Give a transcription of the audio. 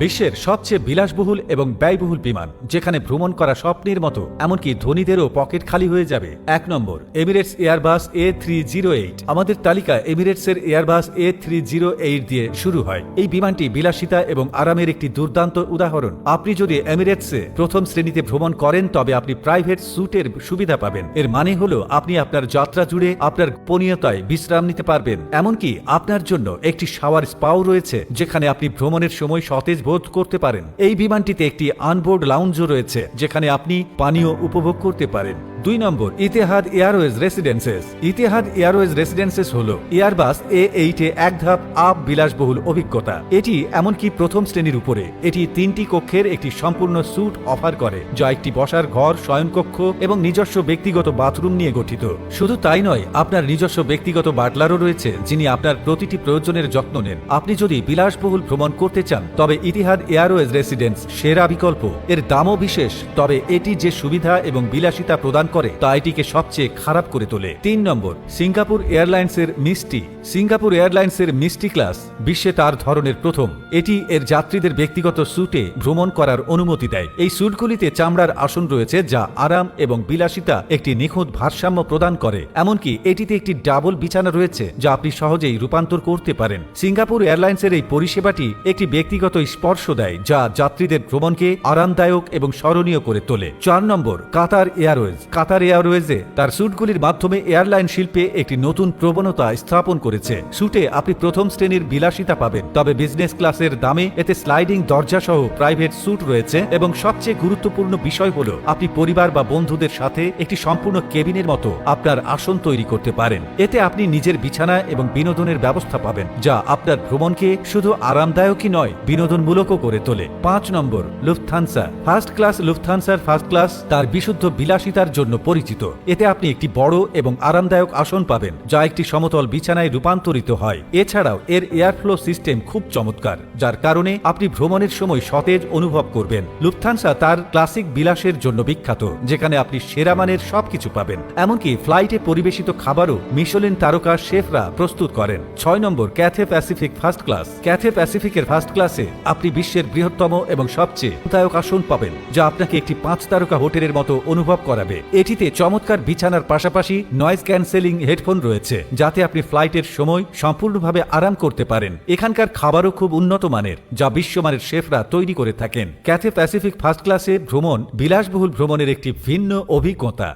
বিশ্বের সবচেয়ে বিলাসবহুল এবং ব্যয়বহুল বিমান, যেখানে ভ্রমণ করা স্বপ্নের মতো, এমনকি ধনীদেরও পকেট খালি হয়ে যাবে। 1 নম্বর, এমিরেটস এয়ারবাস A308। আমাদের তালিকা এমিরেটসের এয়ারবাস A308 দিয়ে শুরু হয়। এই বিমানটি বিলাসিতা এবং আরামের একটি দুর্দান্ত উদাহরণ। আপনি যদি এমিরেটসে প্রথম শ্রেণীতে ভ্রমণ করেন, তবে আপনি প্রাইভেট স্যুটের সুবিধা পাবেন। এর মানে হলো আপনি আপনার যাত্রা জুড়ে আপনার গোপনীয়তায় বিশ্রাম নিতে পারবেন। এমনকি আপনার জন্য একটি শাওয়ার স্পাও রয়েছে, যেখানে আপনি ভ্রমণের সময় সতেজ বোধ করতে পারেন। এই বিমানটিতে একটি অনবোর্ড লাউঞ্জও রয়েছে, যেখানে আপনি পানীয় উপভোগ করতে পারেন। 2 নম্বর, ইতিহাদ এয়ারওয়েজ রেসিডেন্সেস। ইতিহাদ এয়ারওয়েজ রেসিডেন্সেস হল এয়ারবাস A8 এক ধাপ আপ বিলাসবহুল অভিজ্ঞতা। এটি এমনকি প্রথম শ্রেণীর উপরে। এটি 3টি কক্ষের একটি সম্পূর্ণ স্যুট অফার করে, যা একটি বসার ঘর, শয়নকক্ষ এবং নিজস্ব ব্যক্তিগত বাথরুম নিয়ে গঠিত। শুধু তাই নয়, আপনার নিজস্ব ব্যক্তিগত বাটলারও রয়েছে, যিনি আপনার প্রতিটি প্রয়োজনের যত্ন নেন। আপনি যদি বিলাসবহুল ভ্রমণ করতে চান, তবে ইতিহাদ এয়ারওয়েজ রেসিডেন্স সেরা বিকল্প। এর দামও বিশেষ, তবে এটি যে সুবিধা এবং বিলাসিতা প্রদান করে তা এটিকে সবচেয়ে খারাপ করে তোলে। 3 নম্বর, সিঙ্গাপুর এয়ারলাইন্সের মিস্টি। সিঙ্গাপুর এয়ারলাইন্সের মিস্টি ক্লাস বিশ্বে তার ধরনের প্রথম। এটি এর যাত্রীদের ব্যক্তিগত স্যুটে ভ্রমণ করার অনুমতি দেয়। এই স্যুটগুলিতে চামড়ার আসন রয়েছে, যা আরাম এবং বিলাসিতা একটি নিখুঁত ভারসাম্য প্রদান করে। এমনকি এটিতে একটি ডাবল বিছানা রয়েছে, যা আপনি সহজেই রূপান্তর করতে পারেন। সিঙ্গাপুর এয়ারলাইন্সের এই পরিষেবাটি একটি ব্যক্তিগত স্পর্শ দেয়, যা যাত্রীদের ভ্রমণকে আরামদায়ক এবং স্মরণীয় করে তোলে। 4 নম্বর, কাতার এয়ারওয়েজ। কাতার এয়ারওয়েজে তার স্যুটগুলির মাধ্যমে এয়ারলাইন শিল্পে একটি নতুন প্রবণতা স্থাপন করেছে। স্যুটে আপনি প্রথম শ্রেণীর বিলাসিতা পাবেন, তবে বিজনেস ক্লাসের দামে এতে স্লাইডিং দরজা সহ প্রাইভেট স্যুট রয়েছে, এবং সবচেয়ে গুরুত্বপূর্ণ বিষয় হল আপনি পরিবার বা বন্ধুদের সাথে একটি সম্পূর্ণ কেবিনের মতো আপনার আসন তৈরি করতে পারেন। এতে আপনি নিজের বিছানা এবং বিনোদনের ব্যবস্থা পাবেন, যা আপনার ভ্রমণকে শুধু আরামদায়কই নয়, বিনোদনমূলকও করে তোলে। 5 নম্বর, লুফথানসা ফার্স্ট ক্লাস। লুফথানসার ফার্স্ট ক্লাস তার বিশুদ্ধ বিলাসিতার জন্য পরিচিত। এতে আপনি একটি বড় এবং আরামদায়ক আসন পাবেন, যা একটি সমতল বিছানায় রূপান্তরিত হয়। এছাড়াও এর এয়ারফ্লো সিস্টেম খুব চমৎকার, যার কারণে আপনি ভ্রমণের সময় সতেজ অনুভব করবেন। লুফথানসা তার ক্লাসিক বিলাসের জন্য বিখ্যাত, যেখানে আপনি সেরা মানের সবকিছু পাবেন। এমনকি ফ্লাইটে পরিবেশিত খাবারও মিশেলিন তারকা শেফরা প্রস্তুত করেন। 6 নম্বর, Cathay Pacific first class. Cathay প্যাসিফিকের ফার্স্ট ক্লাসে আপনি বিশ্বের বৃহত্তম এবং সবচেয়ে আরামদায়ক আসন পাবেন, যা আপনাকে একটি 5 তারকা হোটেলের মতো অনুভব করাবে। এটিতে চমৎকার বিছানার পাশাপাশি নয়েজ ক্যান্সেলিং হেডফোন রয়েছে, যাতে আপনি ফ্লাইটের সময় সম্পূর্ণভাবে আরাম করতে পারেন। এখানকার খাবারও খুব উন্নত মানের, যা বিশ্বমানের শেফরা তৈরি করে থাকেন। ক্যাথে প্যাসিফিক ফার্স্ট ক্লাসে ভ্রমণ বিলাসবহুল ভ্রমণের একটি ভিন্ন অভিজ্ঞতা।